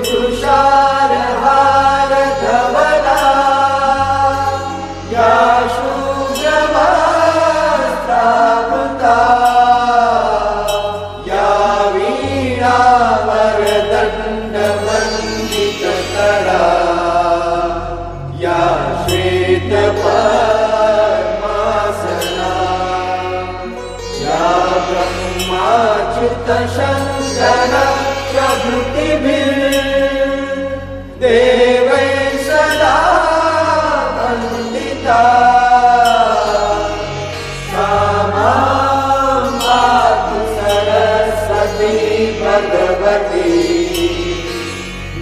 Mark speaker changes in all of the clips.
Speaker 1: तुषारहार धवला या शुभ्रवस्त्रावृता या वीणावरदण्डमण्डितकरा या श्वेतपद्मासना या ब्रह्माच्युतशङ्कर देवै सदा वन्दिता सा मां पातु सरस्वती भगवती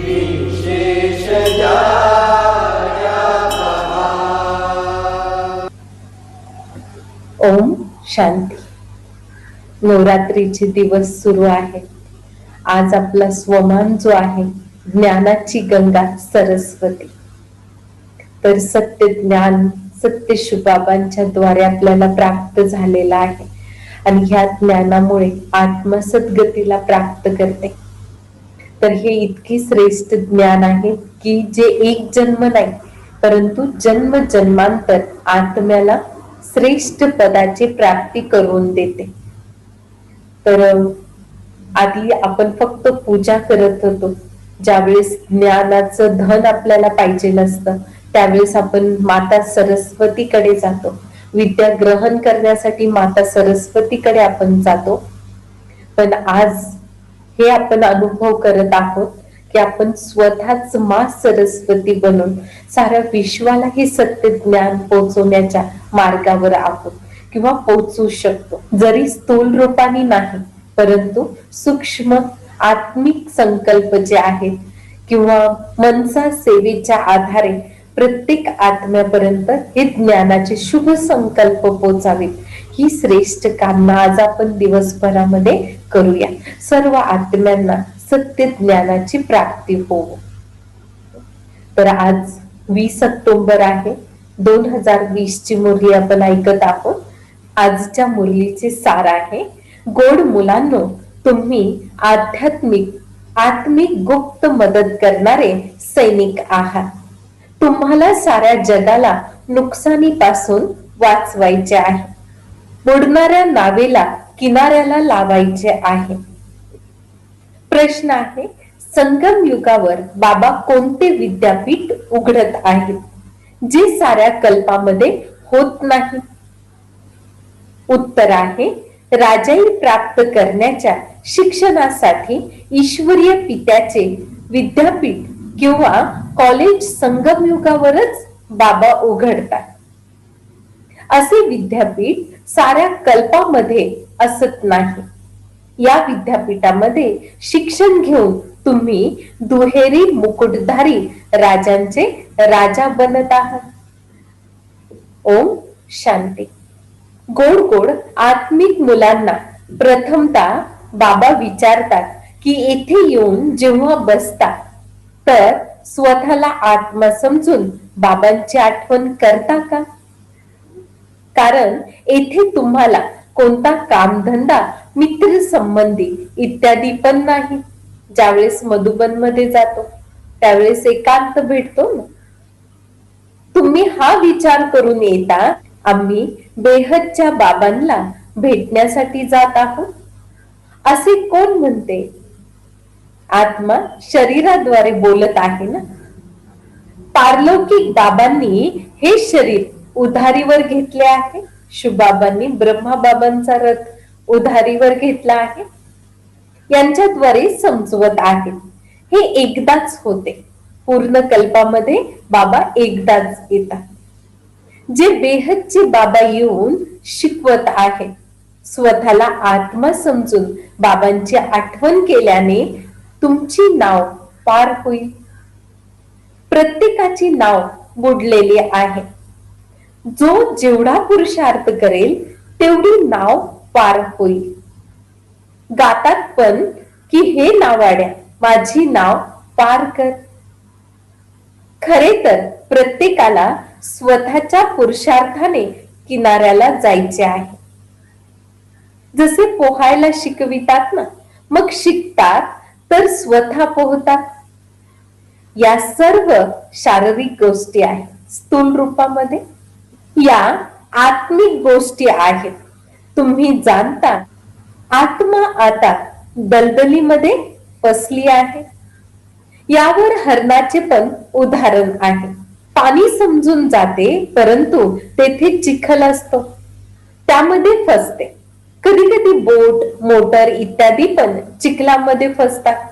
Speaker 1: निःशेषजायापहा।
Speaker 2: ओम शांती। नवरात्रीचे दिवस सुरू आहेत। आज आपला स्वमान जो आहे ज्ञानाची गंगा सरस्वती, तर सत्य ज्ञान सत्य शिवबाबांच्या द्वारे आपल्याला प्राप्त झालेला आहे आणि ह्या ज्ञानामुळे आत्मा सद्गतीला प्राप्त करते। तर हे इतकी श्रेष्ठ ज्ञान आहे की जे एक जन्म नाही परंतु जन्म जन्मांतर आत्म्याला श्रेष्ठ पदाची प्राप्ती करून देते। तर आधी आपण फक्त पूजा करत होतो, ज्यावेळेस ज्ञानाचं धन आपल्याला पाहिजे नसतं त्यावेळेस आपण माता सरस्वतीकडे जातो, विद्या ग्रहण करण्यासाठी माता सरस्वतीकडे आपण जातो। पण आज हे आपण अनुभव करत आहोत की आपण स्वतःच मां सरस्वती बनून साऱ्या विश्वाला हे सत्य ज्ञान पोहोचवण्याच्या मार्गावर आहोत किंवा पोहोचू शकतो। जरी स्थूल रूपाने नाही परंतु सूक्ष्म आत्मिक संकल्प जे आहेत किंवा मनसा सेवेच्या आधारे प्रत्येक आत्म्यापर्यंत हे ज्ञानाचे शुभ संकल्प पोचावेत, ही श्रेष्ठ कामना आज आपण दिवसभरामध्ये करूया। सर्व आत्म्यांना सत्य ज्ञानाची प्राप्ती होवो। तर आज 20 ऑक्टोबर आहे, 2020 ची मुरली आपण ऐकत आहोत। आजच्या मुरलीचे सार आहे, गोड मुलांनो, तुम्ही आत्मिक गुप्त मदत करणारे सैनिक आहात। तुम्हाला साऱ्या जगाला नुकसानीपासून वाचवायचे आहे, बुडणाऱ्या नावेला किनाऱ्याला लावायचे आहे। प्रश्न आहे, संगम युगावर बाबा कोणते विद्यापीठ उघडत आहेत जे साऱ्या कल्पामध्ये होत नाही? उत्तर आहे, राजाई प्राप्त करण्याच्या शिक्षणासाठी ईश्वरीय पित्याचे विद्यापीठ किंवा कॉलेज संगम युगावरच बाबा उघडतात। असे विद्यापीठ साऱ्या कल्पामध्ये असत नाही। या विद्यापीठामध्ये शिक्षण घेऊन तुम्ही दुहेरी मुकुटधारी राजांचे राजा बनत आहात। ओम शांती। गोड गोड आत्मिक मुलांना प्रथमतः बाबा विचारतात की येथे येऊन जेव्हा बसता तर स्वतःला आत्मा समजून बाबांची आठवण करता का? कारण येथे तुम्हाला कोणता कामधंदा, मित्र संबंधी इत्यादी पण नाही। ज्यावेळेस मधुबन मध्ये जातो त्यावेळेस एकांत भेटतो ना, तुम्ही हा विचार करून येता आम्ही बेहदच्या बाबांना भेटण्यासाठी जात आहोत असे कोण म्हणते? आत्मा शरीराद्वारे बोलत आहे ना। पारलौकिक बाबांनी हे शरीर उधारीवर घेतले आहे, शिवबाबांनी ब्रह्मा बाबांचा रथ उधारीवर घेतला आहे, यांच्याद्वारे समजवत आहेत। हे एकदाच होते, पूर्ण कल्पामध्ये बाबा एकदाच येतात। जे बेहदचे बाबा येऊन शिकवत आहेत, स्वतःला आत्मा समजून बाबांची आठवण केल्याने तुमची नाव पार होईल। प्रत्येकाची नाव बुडलेली आहे, जो जेवढा पुरुषार्थ करेल तेवढी नाव पार होईल। गातात पण की हे नावाड्या माझी नाव पार कर। खरे तर प्रत्येकाला स्वतःच्या पुरुषार्थाने किनाऱ्याला जायचे आहे। जसे पोहायला शिकवितात ना, मग शिकतात, तर स्वतः पोहतात. या सर्व शारीरिक गोष्टी आहेत स्थूल रूपामध्ये. या आत्मिक गोष्टी आहेत. तुम्ही जाणता, आत्मा आता दलदलीमध्ये फसली आहे. यावर हरणाचे पण उदाहरण आहे. पाणी समजून जाते, परंतु तेथे चिखल असतो, त्यामध्ये फसते. कधी कधी बोट, मोटर इत्यादी पण चिखलामध्ये फसतात.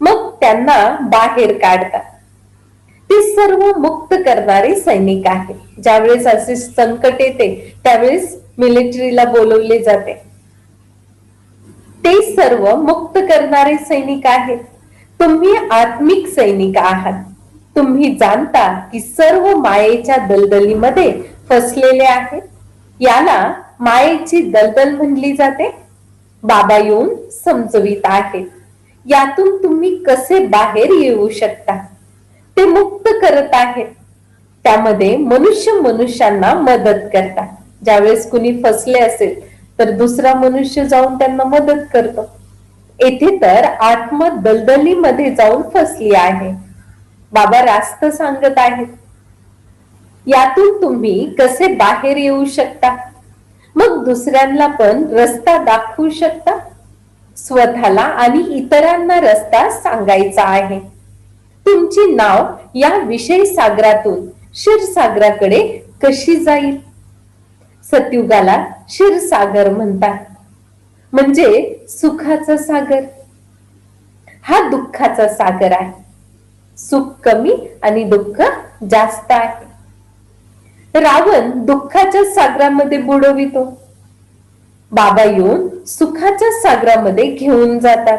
Speaker 2: मग त्यांना बाहेर काढतात. ते सर्व मुक्त करणारे सैनिक आहेत. ज्यावेळेस असे संकट येते, त्यावेळेस मिलिटरीला बोलवले जाते. ते सर्व मुक्त करणारे सैनिक आहेत. तुम्ही आत्मिक सैनिक आहात. तुम्ही जाणता की सर्व मायेच्या दलदलीमध्ये फसलेले आहेत. याला मायेची दलदल म्हणली जाते. बाबा येऊन समजवित आहेत. यातून तुम्ही कसे बाहेर येऊ शकता ते मुक्त करत आहेत. त्यामध्ये मनुष्य मनुष्यांना मदत करतात. ज्यावेळेस कुणी फसले असेल, तर दुसरा मनुष्य जाऊन त्यांना मदत करतो. येथे तर आत्मा दलदलीमध्ये जाऊन फसली आहे. बाबा रास्त सांगत आहेत. यातून तुम्ही कसे बाहेर येऊ शकता, मग दुसऱ्यांना पण रस्ता दाखवू शकता. स्वतःला आणि इतरांना रस्ता सांगायचा आहे. तुमची नाव या विषय सागरातून क्षीरसागराकडे कशी जाईल? सतयुगाला क्षीरसागर म्हणतात, म्हणजे सुखाचा सागर. हा दुःखाचा सागर आहे. सुख कमी आणि दुःख जास्त आहे. रावण दुःखाच्या सागरामध्ये बुडवितो. बाबा येऊन सुखाच्या सागरामध्ये घेऊन जातात.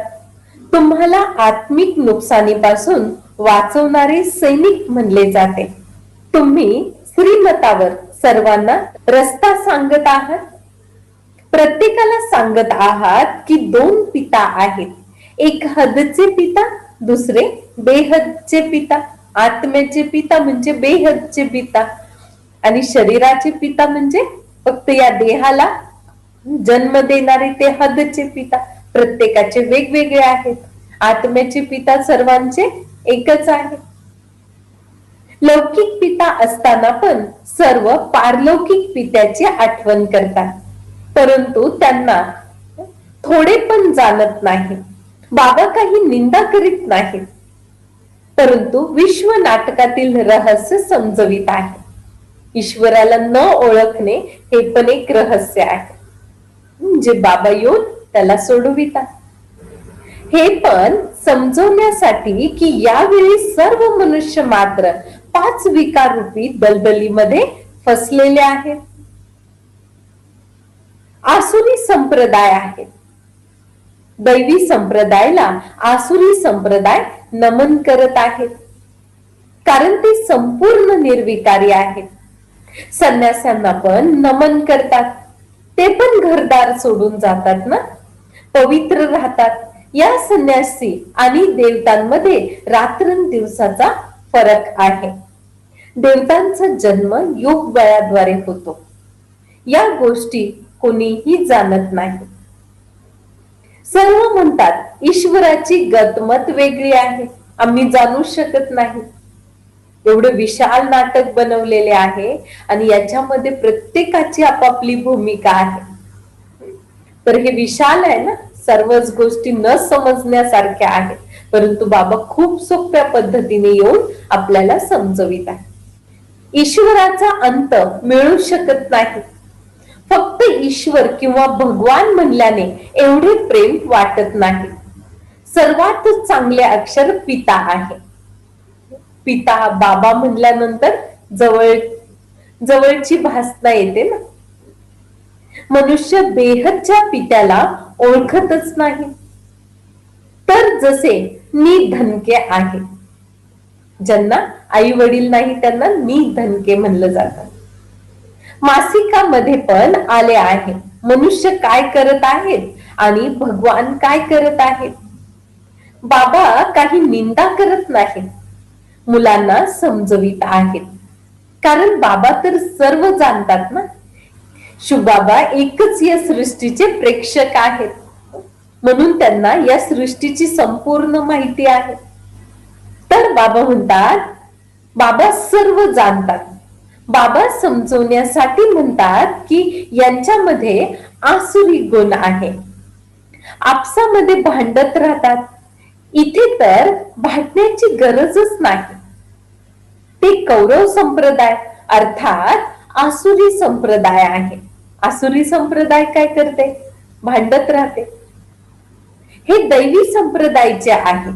Speaker 2: तुम्हाला आत्मिक नुकसानीपासून वाचवणारे सैनिक म्हणले जाते. तुम्ही श्रीमतावर सर्वांना रस्ता सांगत आहात. प्रत्येकाला सांगत आहात की दोन पिता आहेत. एक हदचे पिता, दुसरे बेहदचे पिता. आत्म्याचे पिता म्हणजे बेहदचे पिता, आणि शरीराचे पिता म्हणजे फक्त या देहाला जन्म देणारे ते हदचे पिता. प्रत्येकाचे वेगवेगळे आहेत. आत्म्याचे पिता सर्वांचे एकच आहे. लौकिक पिता असताना पण सर्व पारलौकिक पित्याची आठवण करतात, परंतु त्यांना थोडे पण जाणत नाही. बाबा काही निंदा करीत नाहीत, परंतु विश्व नाटकातील रहस्य समजवित आहे. ईश्वराला न ओळखणे हे पण एक रहस्य आहे, जे बाबा येऊन त्याला सोडवितात. हे पण समजवण्यासाठी की यावेळी सर्व मनुष्य मात्र 5 विकार रूपी दलदलीमध्ये फसलेले आहेत. आसुरी संप्रदाय आहेत. दैवी संप्रदायाला आसुरी संप्रदाय नमन करत आहेत, कारण ते संपूर्ण निर्विकारी आहेत. संन्यासांना पण नमन करतात. ते पण घरदार सोडून जातात ना, पवित्र राहतात. या संन्यासी आणि देवतांमध्ये रात्रंदिवसाचा फरक आहे. देवतांचा जन्म योग बळाद्वारे होतो. या गोष्टी कोणीही जाणत नाही. सर्व म्हणतात ईश्वराची गतमत वेगळी आहे, आम्ही जाणू शकत नाही. एवढे विशाल नाटक बनवलेले आहे आणि याच्यामध्ये प्रत्येकाची आपापली भूमिका आहे. तर हे विशाल आहे ना, सर्वच गोष्टी न समजण्यासारख्या आहेत, परंतु बाबा खूप सोप्या पद्धतीने येऊन आपल्याला समजवित आहे. ईश्वराचा अंत मिळू शकत नाही. फक्त ईश्वर किंवा भगवान म्हणल्याने एवढे प्रेम वाटत नाही. सर्वात चांगले अक्षर पिता आहे. पिता बाबा म्हणल्यानंतर जवळची भासना येते ना. मनुष्य बेहदच्या पित्याला ओळखतच नाही. तर जसे निधनके आहे, ज्यांना आई वडील नाही त्यांना निधनके म्हणलं जातं. मासिकामध्ये पण आले आहे मनुष्य काय करत आहेत आणि भगवान काय करत आहेत. बाबा काही निंदा करत नाही, मुलांना समजवित आहेत, कारण बाबा तर सर्व जाणतात ना. शिवबाबा एकच या सृष्टीचे प्रेक्षक आहेत. म्हणून त्यांना या सृष्टीची संपूर्ण माहिती आहे. तर बाबा म्हणतात, बाबा सर्व जाणतात. बाबा समजवण्यासाठी म्हणतात की यांच्यामध्ये आसुरी गुण आहे, आपसामध्ये भांडत राहतात. इथे तर भांडण्याची गरजच नाही. ते कौरव संप्रदाय अर्थात आसुरी संप्रदाय आहे. आसुरी संप्रदाय काय करते? भांडत राहते. हे दैवी संप्रदायाचे आहे.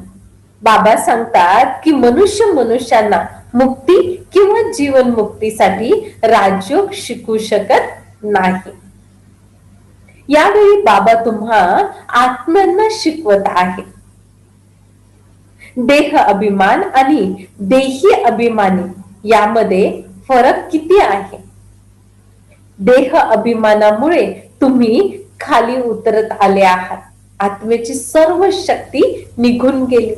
Speaker 2: बाबा सांगतात की मनुष्यांना मुक्ती किंवा जीवन मुक्तीसाठी राजयोग शिकू शकत नाही. यावेळी बाबा तुम्हा आत्म्यांना शिकवत आहे. देह अभिमान आणि देही अभिमानी यामध्ये फरक किती आहे? देह अभिमानामुळे तुम्ही खाली उतरत आले आहात. आत्म्याची सर्व शक्ती निघून गेली.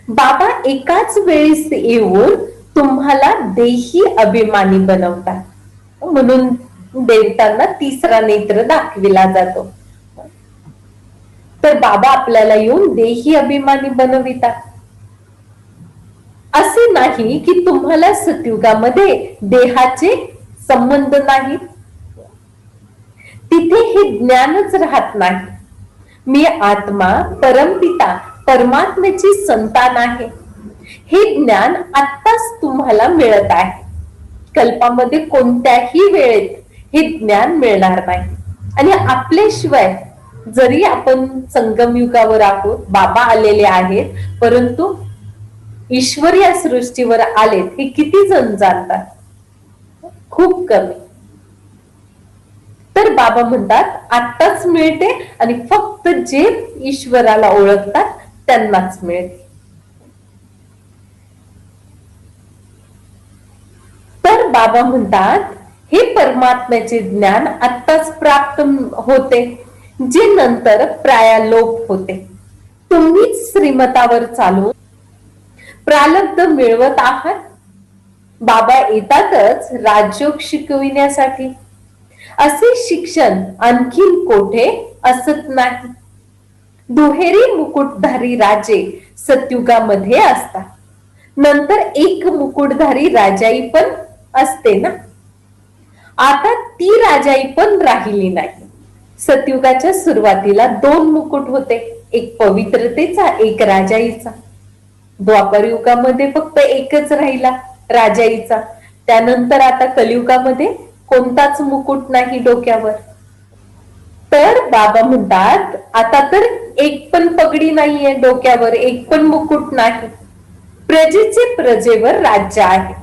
Speaker 2: बाबा एकाच वेळेस येऊन तुम्हाला देही अभिमानी बनवतात. म्हणून देवतांना तिसरा नेत्र दाखविला जातो. तर बाबा आपल्याला येऊन देही अभिमानी बनवितात. असे नाही की तुम्हाला सतयुगामध्ये देहाचे संबंध नाहीत. तिथे हे ज्ञानच राहत नाही. मी आत्मा, परमपिता परमात्म्याची संतान आहे. हे ज्ञान आत्ताच तुम्हाला मिळत आहे. कल्पामध्ये कोणत्याही वेळेत हे ज्ञान मिळणार नाही. आणि आपल्याशिवाय जरी आपण संगम युगावर आहोत, बाबा आलेले आहेत, परंतु ईश्वर या सृष्टीवर आलेत हे किती जण जाणतात? खूप कमी. तर बाबा म्हणतात आत्ताच मिळते आणि फक्त जे ईश्वराला ओळखतात त्यांनाच मिळते. तर बाबा म्हणतात हे परमात्म्याचे ज्ञान आत्ताच प्राप्त होते, जे नंतर प्रायालोप होते. तुम्हीच श्रीमतावर चालून प्रारब्ध मिळवत आहात. बाबा येतातच राजयोग शिकविण्यासाठी. असे शिक्षण आणखीन कोठे असत नाही. दुहेरी मुकुटधारी राजे सतयुगामध्ये असतात. नंतर एक मुकुटधारी राजाई पण असते ना. आता ती राजाई पण राहिली नाही. सतयुगाच्या सुरुवातीला 2 मुकुट होते, एक पवित्रतेचा, एक राजाईचा. द्वापर युगामध्ये फक्त एकच राहिला, राजाईचा. त्यानंतर आता कलियुगामध्ये कोणताच मुकुट नाही डोक्यावर. तर बाबा म्हणतात आता तर एक पण पगडी नाहीये डोक्यावर, एक पण मुकुट नाही. प्रजेचे प्रजेवर राज्य आहे.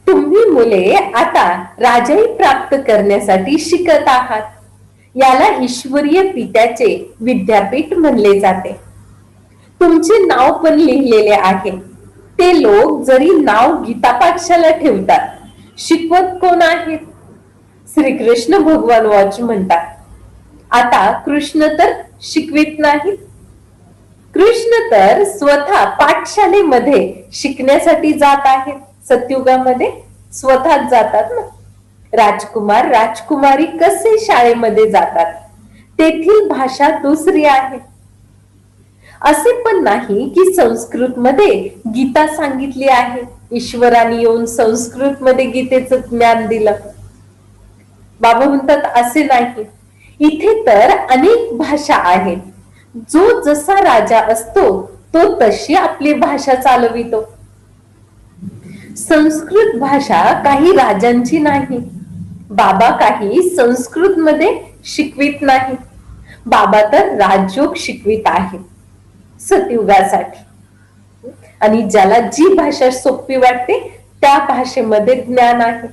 Speaker 2: तुम्ही मुले आता राजाई प्राप्त करण्यासाठी शिकत आहात. याला ईश्वरीय पित्याचे विद्यापीठ म्हणले जाते. तुमचे नाव पण लिहिलेले आहे. ते लोक जरी नाव गीता पाठशाला ठेवतात, शिकवत कोण आहेत? श्रीकृष्ण भगवान वाच म्हणतात. आता कृष्ण तर शिकवित नाहीत. कृष्ण तर स्वतः पाठशालेमध्ये शिकण्यासाठी जात आहेत. सतयुगामध्ये स्वतः जातात ना. राजकुमार राजकुमारी कसे शाळेमध्ये जातात, तेथील भाषा दुसरी आहे. असे पण नाही की संस्कृत मध्ये गीता सांगितली आहे. ईश्वराने येऊन संस्कृत मध्ये गीतेचं ज्ञान दिलं. बाबा म्हणतात असे नाही. इथे तर अनेक भाषा आहेत. जो जसा राजा असतो तो तशी आपली भाषा चालवितो. संस्कृत भाषा काही राजांची नाही. बाबा काही संस्कृत मध्ये शिकवित नाही. बाबा तर राजयोग शिकवित आहे सतयुगासाठी. आणि ज्याला जी भाषा सोपी वाटते त्या भाषेमध्ये ज्ञान आहे.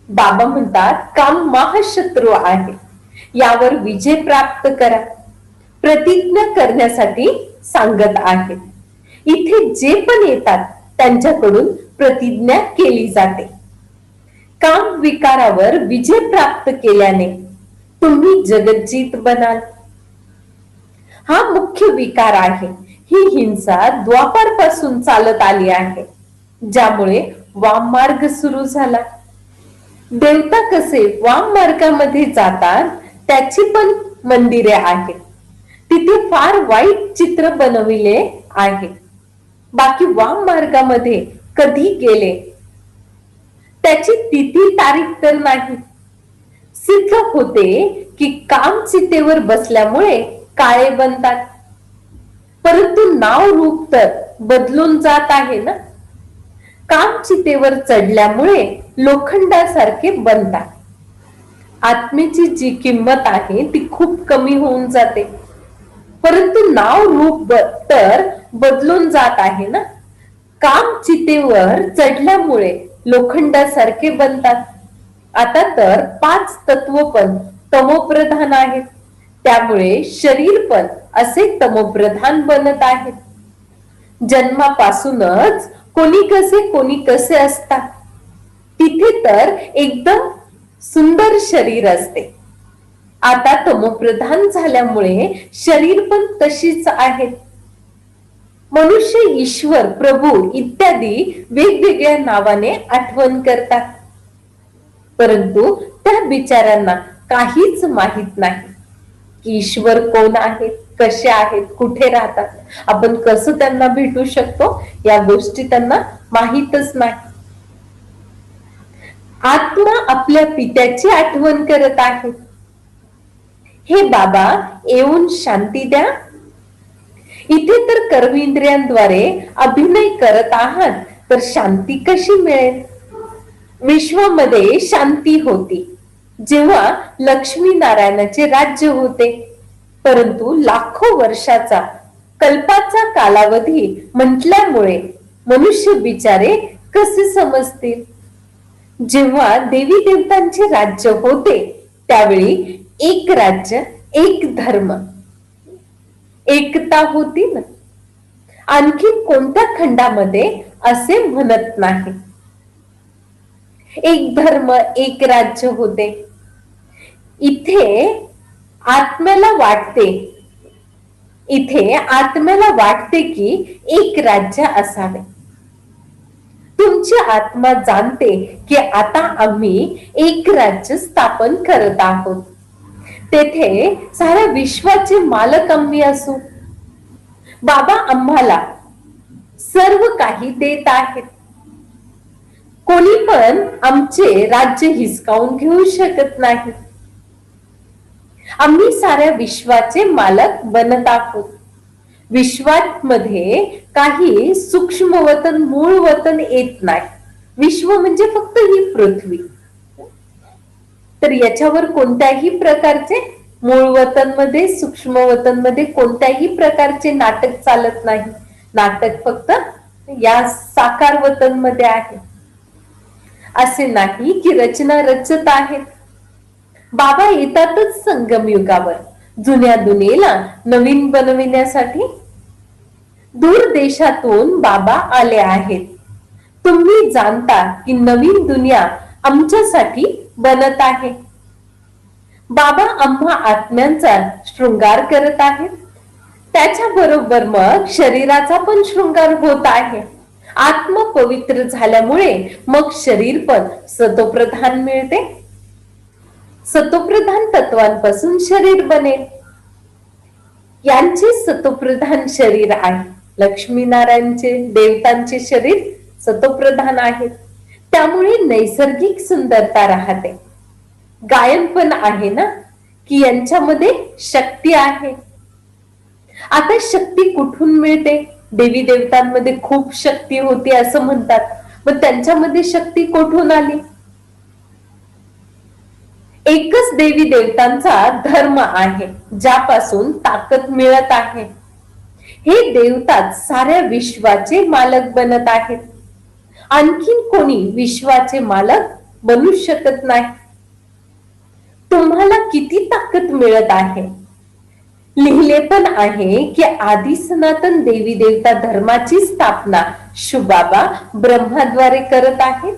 Speaker 2: बाबा म्हणतात काम महाशत्रू आहे, यावर विजय प्राप्त करा. प्रतिज्ञा करण्यासाठी सांगत आहे. इथे जे पण येतात त्यांच्याकडून प्रतिज्ञा केली जाते. काम विकारावर विजय प्राप्त केल्याने तुम्ही जगज्जीत बनाल. हा मुख्य विकार आहे. ही हिंसा द्वापार पासून चालत आली आहे, ज्यामुळे वाम मार्ग सुरू झाला. देवता कसे वाम मार्गामध्ये जातात त्याची पण मंदिरे आहेत. तिथे फार वाईट चित्र बनविले आहे. बाकी वाम मार्गामध्ये कधी गेले त्याची तिथी तारीख तर नाही. सिद्ध होते की काम चितेवर बसल्यामुळे काळे बनतात, परंतु नाव रूप तर बदलून जात आहे ना. काम चितेवर चढल्यामुळे लोखंडासारखे बनतात. आत्मेची जी किंमत आहे ती खूप कमी होऊन जाते, परंतु नाव रूप तर बदलून जात आहे ना. काम चितेवर चढल्यामुळे लोखंडासारखे बनतात. आता तर 5 तत्व पण तमोप्रधान आहेत, त्यामुळे शरीर पण असे तमोप्रधान बनत आहेत. जन्मापासूनच कोणी कसे असतात. तिथे तर एकदम सुंदर शरीर असते. आता तमोप्रधान झाल्यामुळे शरीर पण तशीच आहेत. मनुष्य ईश्वर प्रभू इत्यादी वेगवेगळ्या नावाने आठवण करतात, परंतु त्या बिचाऱ्यांना काहीच माहित नाही की ईश्वर कोण आहेत, कसे आहेत, कुठे राहतात, आपण कसं त्यांना भेटू शकतो, या गोष्टी त्यांना माहीतच नाही. आत्मा आपल्या पित्याची आठवण करत आहे. हे बाबा, येऊन शांती द्या. इथे तर कर्मेंद्रियांद्वारे अभिनय करत आहात, तर शांती कशी मिळेल? विश्वामध्ये शांती होती जेव्हा लक्ष्मी नारायणाचे राज्य होते, परंतु लाखो वर्षाचा कल्पाचा कालावधी म्हटल्यामुळे मनुष्य बिचारे कसे समजतील? जेव्हा देवी देवतांचे राज्य होते त्यावेळी एक राज्य, एक धर्म, एकता होती ना. आणखी कोणत्या खंडामध्ये असे म्हणत नाही. एक धर्म, एक राज्य होते. इथे आत्म्याला वाटते की एक राज्य असावे. तुमची आत्मा जाणते की आता आम्ही एक राज्य स्थापन करत आहोत. तेथे साऱ्या विश्वाचे मालक आम्ही असू. बाबा आम्हाला सर्व काही देत आहेत. कोणी पण आमचे राज्य हिसकावून घेऊ शकत नाही. आम्ही साऱ्या विश्वाचे मालक बनत आहोत. विश्वामध्ये काही सूक्ष्म वतन, मूळ वतन येत नाही. विश्व म्हणजे फक्त ही पृथ्वी. तर याच्यावर कोणत्याही प्रकारचे मूळ वतन मध्ये, सूक्ष्म वतन मध्ये कोणत्याही प्रकारचे नाटक चालत नाही. नाटक फक्त या साकार वतन मध्ये आहे. असे नाही की रचना रचत आहेत. बाबा येतातच संगम युगावर जुन्या दुनियेला नवीन बनविण्यासाठी. दूर देशातून बाबा आले आहेत. तुम्ही जाणता की नवीन दुनिया आमच्यासाठी बनत आहे. बाबा आम्हा आत्म्यांचा शृंगार करत आहेत. त्याच्याबरोबर मग शरीराचा पण शृंगार होत आहे. आत्मा पवित्र झाल्यामुळे मग शरीर पण सतोप्रधान मिळते. सतोप्रधान तत्वांपासून शरीर बनेल. यांचे सतोप्रधान शरीर आहे. लक्ष्मीनारायणचे, देवतांचे शरीर सतोप्रधान आहेत. त्यामुळे नैसर्गिक सुंदरता राहते. गायन पण आहे ना की यांच्यामध्ये शक्ती आहे. आता शक्ती कुठून मिळते? देवी देवतांमध्ये खूप शक्ती होती असं म्हणतात, मग त्यांच्यामध्ये शक्ती कुठून आली? एकच देवी देवतांचा धर्म आहे ज्यापासून ताकद मिळत आहे. हे देवताच साऱ्या विश्वाचे मालक बनत आहेत. आणखीन कोणी विश्वाचे मालक बनू शकत नाही. तुम्हाला किती ताकद मिळत आहे? लिहिले पण आहे की आदि सनातन देवी देवता धर्माची स्थापना शुबाबा ब्रह्माद्वारे करत आहेत.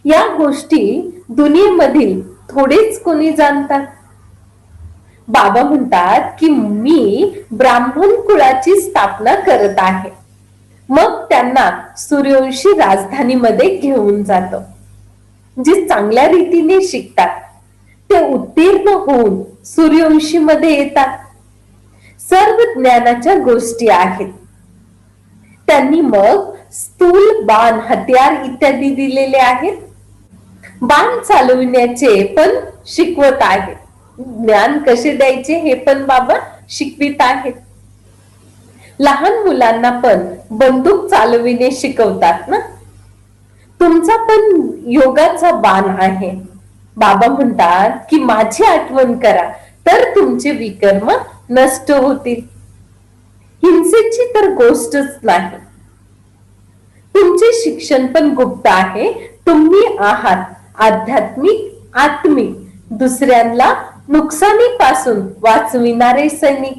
Speaker 2: या गोष्टी दुनियेमधील थोडेच कोणी जाणतात. बाबा म्हणतात की मी ब्राह्मण कुळाची स्थापना करत आहे. मग त्यांना सूर्यवंशी राजधानीमध्ये घेऊन जातो. जे चांगल्या रीतीने शिकतात ते उत्तीर्ण होऊन सूर्यवंशी मध्ये येतात. सर्व ज्ञानाच्या गोष्टी आहेत. त्यांनी मग स्थूल, बाण, हत्यार इत्यादी दिलेले आहेत. बाण चालविण्याचे पण शिकवत आहेत. ज्ञान कसे द्यायचे हे पण बाबा शिकवित आहेत. लहान मुलांना पण बंदूक चालविणे शिकवतात ना. तुमचा पण योगाचा बाण आहे. बाबा म्हणतात की माझी आठवण करा तर तुमचे विकर्म नष्ट होतील. हिंसेची तर गोष्टच नाही. तुमचे शिक्षण पण गुप्त आहे. तुम्ही आहात आध्यात्मिक, आत्मिक, दुसऱ्यांना नुकसानीपासून वाचविणारे सैनिक.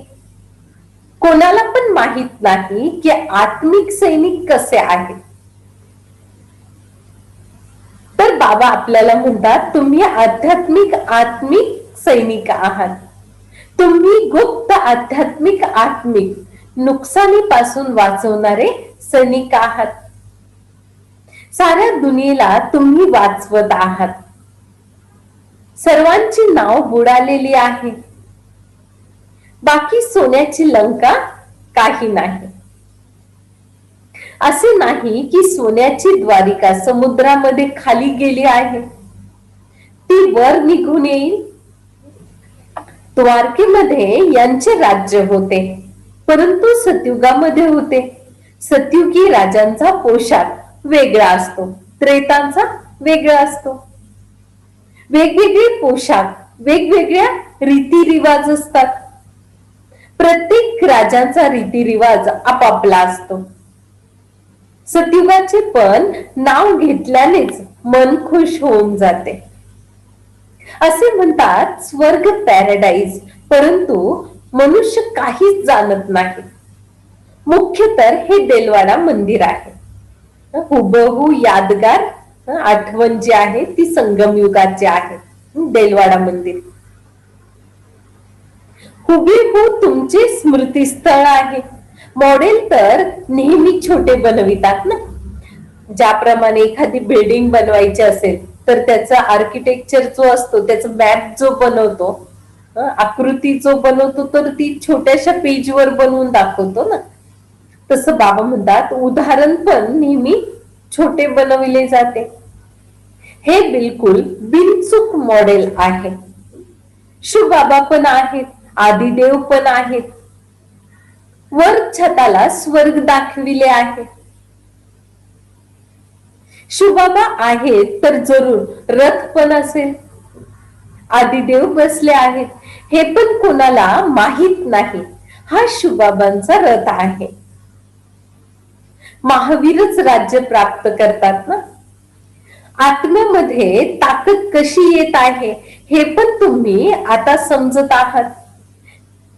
Speaker 2: कोणाला पण माहित नाही की आत्मिक सैनिक कसे आहेत. तर बाबा आपल्याला म्हणतात तुम्ही आध्यात्मिक, आत्मिक सैनिक आहात. तुम्ही गुप्त, आध्यात्मिक, आत्मिक, नुकसानीपासून वाचवणारे सैनिक आहात. साऱ्या दुनियेला तुम्ही वाचवत आहात. सर्वांची नाव बुडालेली आहे. बाकी सोन्याची लंका काही नाही. असे नाही की सोन्याची द्वारिका समुद्रामध्ये खाली गेली आहे. ती वर निघून येईल. द्वारकेमध्ये यांचे राज्य होते, परंतु सतयुगामध्ये होते. सतयुगी राजांचा पोशाख वेगळा असतो, त्रेतांचा वेगळा असतो. वेगवेगळे पोशाख, वेगवेगळ्या रीतिरिवाज असतात. प्रत्येक राजांचा रीतिरिवाज आपापला असतो. सतयुगाचे पण नाव घेतल्यानेच मन खुश होऊन जाते. असे म्हणतात स्वर्ग, पॅराडाईज, परंतु मनुष्य काहीच जाणत नाही. मुख्य तर हे देलवाडा मंदिर आहे. हुबहू यादगार आठवण जी आहे ती संगम युगाची आहे. देलवाडा मंदिर हुबेहू तुमचे स्मृतीस्थळ आहे. मॉडेल तर नेहमी छोटे बनवितात ना. ज्याप्रमाणे एखादी बिल्डिंग बनवायची असेल तर त्याचा आर्किटेक्चर जो असतो, त्याचा मॅप जो बनवतो, आकृती जो बनवतो, तर ती छोट्याशा पेजवर बनवून दाखवतो ना. तसं बाबा म्हणतात उदाहरण पण नेहमी छोटे बनविले जाते. हे बिलकुल बिनचूक मॉडेल आहे. शिवबाबा पण आहेत, आदिदेव पण आहेत. वर छताला स्वर्ग दाखविले आहे. शिवबाबा आहेत तर जरूर रथ पण असेल. आदिदेव बसले आहेत हे पण कोणाला माहित नाही. हा शिवबाबांचा रथ आहे. महावीरच राज्य प्राप्त करतात ना. आत्म्यामध्ये ताकद कशी येत आहे हे पण तुम्ही आता समजत आहात.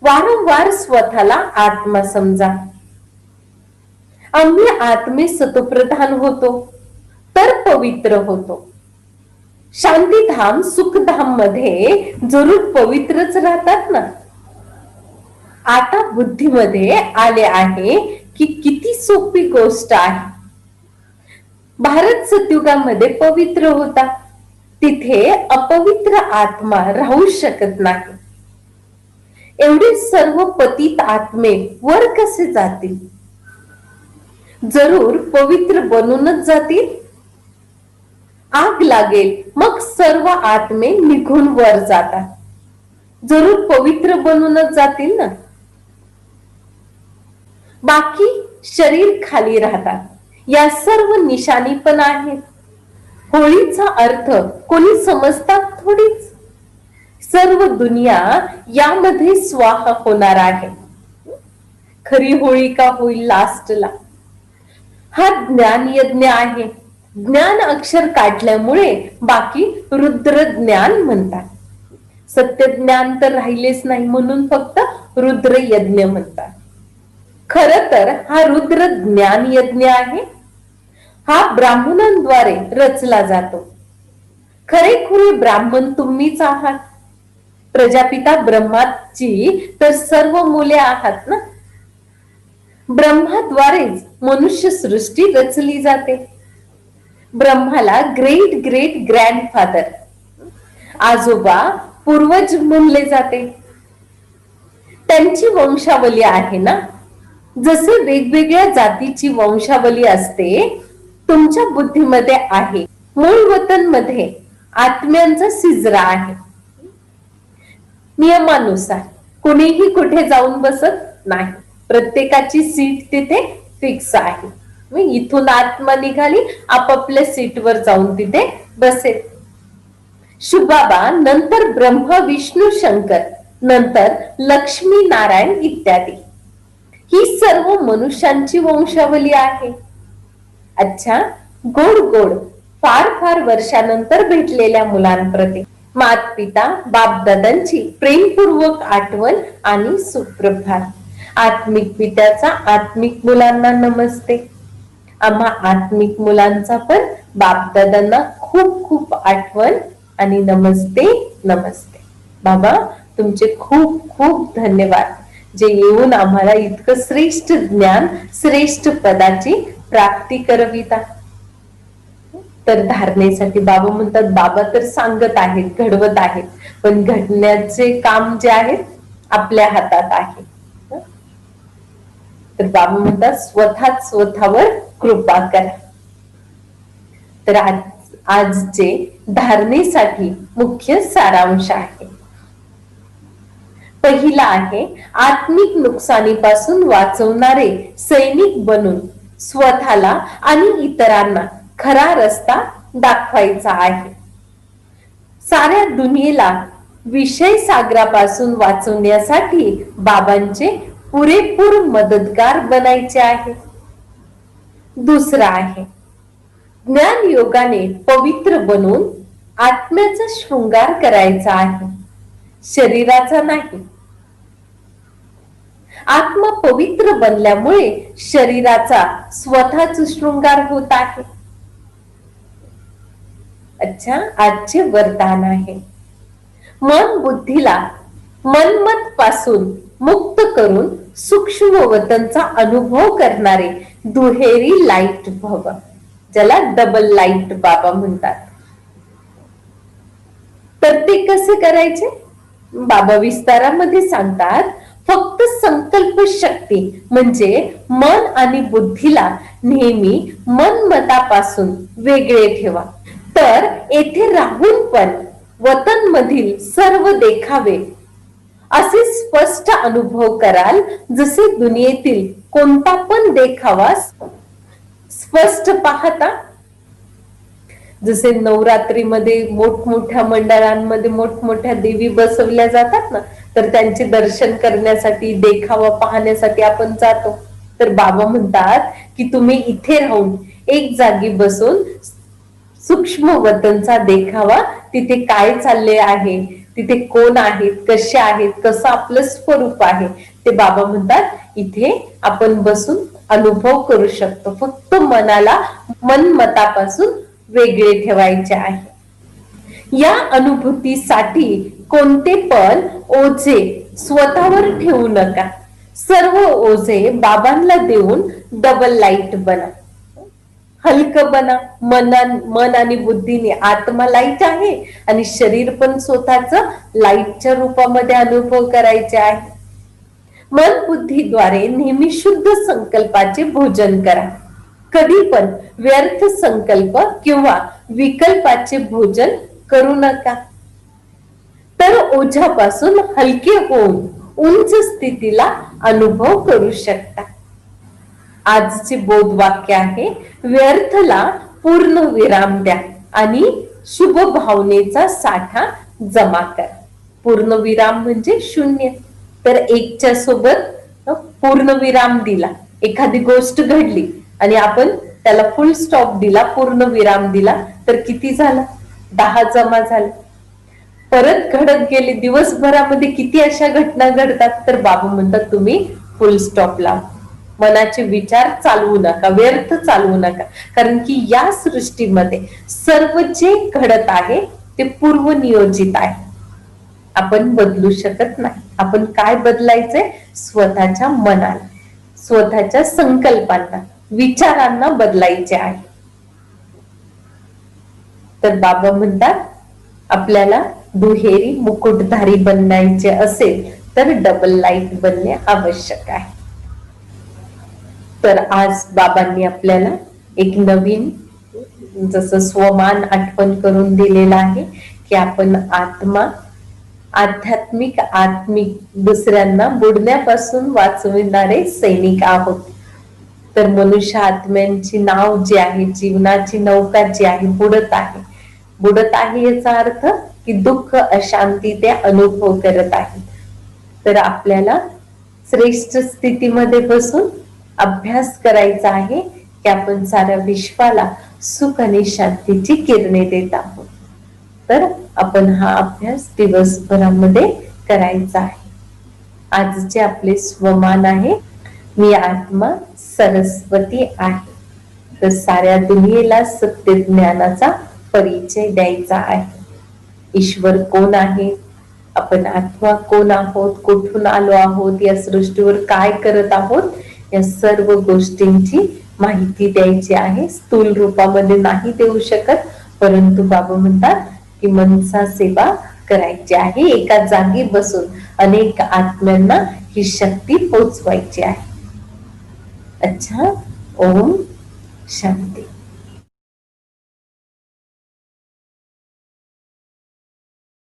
Speaker 2: वारंवार स्वतःला आत्मा समजा. आम्ही आत्मे सतोप्रधान होतो तर पवित्र होतो. शांतीधाम, सुखधाम मध्ये जरूर पवित्रच राहतात ना. आता बुद्धीमध्ये आले आहे की किती सोपी गोष्ट आहे. भारत सतयुगामध्ये पवित्र होता, तिथे अपवित्र आत्मा राहू शकत नाही. एवढे सर्व पतित आत्मे वर कसे जातील? जरूर पवित्र बनूनच जातील. आग लागेल मग सर्व आत्मे निघून वर जातात. जरूर पवित्र बनूनच जातील ना. बाकी शरीर खाली राहतात. या सर्व निशाणी पण आहेत. होळीचा अर्थ कोणी समजतात थोडीच. सर्व दुनिया यामध्ये स्वाहा होणार आहे. खरी होळी का होईल लास्टला. हा ज्ञान यज्ञ आहे. ज्ञान अक्षर काढल्यामुळे बाकी रुद्र ज्ञान म्हणतात. सत्य ज्ञान तर राहिलेच नाही म्हणून फक्त रुद्र यज्ञ म्हणतात. खर तर हा रुद्र ज्ञान यज्ञ आहे. हा ब्राह्मणांद्वारे रचला जातो. खरेखुरे ब्राह्मण तुम्हीच आहात. प्रजापिता ब्रह्माची तर सर्व मुले आहात ना. ब्रह्माद्वारेच मनुष्य सृष्टी रचली जाते. ब्रह्माला ग्रेट ग्रेट ग्रँडफादर, आजोबा पूर्वज म्हणले जाते. त्यांची वंशावली आहे ना. जसे वेगवेगळ्या जातीची वंशावली असते, तुमच्या बुद्धीमध्ये आहे. मूळ वतन मध्ये आत्म्यांचा सिजरा आहे. नियमानुसार कुणीही कुठे जाऊन बसत नाही. प्रत्येकाची सीट तिथे फिक्स आहे. इथून आत्मा निघाली, आपापल्या सीटवर जाऊन तिथे बसेल. शुबाबा, नंतर ब्रह्म, विष्णू, शंकर, नंतर लक्ष्मी, नारायण इत्यादी. ही सर्व मनुष्यांची वंशावली आहे. अच्छा, गोड गोड फार फार वर्षानंतर भेटलेल्या मुलांप्रती मात पिता बापदादांची प्रेमपूर्वक आठवण आणि सुप्रभात. आत्मिक पित्याचा आत्मिक मुलांना नमस्ते. आम्हा आत्मिक मुलांचा पण बापदादांना खूप खूप आठवण आणि नमस्ते नमस्ते. बाबा, तुमचे खूप खूप धन्यवाद, जे येऊन आम्हाला इतकं श्रेष्ठ ज्ञान, श्रेष्ठ पदाची प्राप्ती करविता. तर धारणेसाठी बाबा म्हणतात, बाबा तर सांगत आहेत, घडवत आहेत, पण घडण्याचे काम जे आहे आपल्या हातात आहे. तर बाबा म्हणतात, स्वतःच स्वतःवर कृपा करा. तर आजचे धारणेसाठी मुख्य सारांश आहे. पहिला आहे, आत्मिक नुकसानीपासून वाचवणारे सैनिक बनून स्वतःला आणि इतरांना खरा रस्ता दाखवायचा आहे. साऱ्या दुनियेला विषय सागरापासून वाचवण्यासाठी बाबांचे पुरेपूर मदतगार बनायचे आहे. दुसरा आहे, ज्ञान योगाने पवित्र बनून आत्म्याचा शृंगार करायचा आहे, शरीराचा नाही. आत्मा पवित्र बनल्यामुळे शरीराचा स्वतःच शृंगार होत आहे. अच्छा, आजचे वरदान आहे, मन बुद्धीला मनमत पासून मुक्त करून सूक्ष्म वतनचा अनुभव करणारे दुहेरी लाईट भव, ज्याला डबल लाईट बाबा म्हणतात. तर ते कसे करायचे बाबा विस्तारामध्ये सांगतात. फक्त संकल्प शक्ती म्हणजे मन आणि बुद्धीला नेहमी मनमतापासून वेगळे ठेवा. तर येथे राहून पण वतन मधील सर्व देखावे असे स्पष्ट अनुभव कराल, जसे दुनियेतील कोणता पण देखावा स्पष्ट पाहता. जसे नवरात्रीमध्ये मोठमोठ्या मंडळांमध्ये मोठमोठ्या देवी बसवल्या जातात ना, तर त्यांचे दर्शन करण्यासाठी, देखावा पाहण्यासाठी आपण जातो. तर बाबा म्हणतात की तुम्ही इथे राहून एक जागी बसून सूक्ष्म वतनचा देखावा, तिथे काय चालले आहे, तिथे कोण आहेत, कसे आहेत, कसं आपलं स्वरूप आहे, ते बाबा म्हणतात इथे आपण बसून अनुभव करू शकतो. फक्त मनाला मनमतापासून वेगळे ठेवायचे आहे. या अनुभूतीसाठी कोणते पण ओझे स्वतःवर ठेवू नका. सर्व ओझे बाबांना देऊन डबल लाईट बना, हलकं बना. मन आणि बुद्धीने आत्मा लाईट आहे आणि शरीर पण स्वतःच लाईटच्या रूपामध्ये अनुभव करायचे आहे. मन बुद्धीद्वारे नेहमी शुद्ध संकल्पाचे भोजन करा. कधी पण व्यर्थ संकल्प किंवा विकल्पाचे भोजन करू नका. तर ओझ्यापासून हलके होऊन उंच स्थितीला अनुभव करू शकता. आजचे बोध वाक्य आहे, व्यर्थला पूर्ण विराम द्या आणि शुभ भावनेचा साठा जमा करा. पूर्ण विराम म्हणजे शून्य. तर एकच्या सोबत पूर्ण विराम दिला, एखादी गोष्ट घडली आणि आपण त्याला फुल स्टॉप दिला, पूर्ण विराम दिला, तर किती झाला? 10 जमा झाले. परत घडत गेले, दिवसभरामध्ये किती अशा घटना घडतात. तर बाबा म्हणतात तुम्ही फुल स्टॉप लावा. मनाचे विचार चालवू नका, व्यर्थ चालवू नका. कारण की या सृष्टीमध्ये सर्व जे घडत आहे ते पूर्व नियोजित आहे. आपण बदलू शकत नाही. आपण काय बदलायचंय? स्वतःच्या मनाला, स्वतःच्या संकल्पांना, विचारांना बदलायचे आहे. तर बाबा म्हणतात आपल्याला दुहेरी मुकुटधारी बनायचे असेल तर डबल लाईट बनणे आवश्यक आहे. तर आज बाबांनी आपल्याला एक नवीन जसं स्वमान आठवण करून दिलेला आहे की आपण आत्मा, आध्यात्मिक, आत्मिक, दुसऱ्यांना बुडण्यापासून वाचविणारे सैनिक आहोत. तर मनुष्य आत्म्यांची नाव जी आहे, जीवनाची नौका जी आहे, बुडत आहे. बुडत आहे याचा अर्थ की दुःख, अशांती ते अनुभव करत आहे. तर आपल्याला श्रेष्ठ स्थितीमध्ये बसून अभ्यास करायचा आहे की आपण साऱ्या विश्वाला सुख आणि शांतीची किरणे देत आहोत. तर आपण हा अभ्यास दिवसभरामध्ये करायचा आहे. आजचे आपले स्वमान आहे, मी आत्मा सरस्वती आहे. तर साऱ्या दुनियेला सत्य ज्ञानाचा परिचय द्यायचा आहे. ईश्वर कोण आहे, आपण आत्मा कोण आहोत, कुठून आलो आहोत, या सृष्टीवर काय करत आहोत, या सर्व गोष्टींची माहिती द्यायची आहे. स्थूल रूपामध्ये नाही देऊ शकत, परंतु बाबा म्हणतात की मनसा सेवा करायची आहे. एका जागी बसून अनेक आत्म्यांना ही शक्ती पोचवायची आहे. अच्छा, ओम शांती.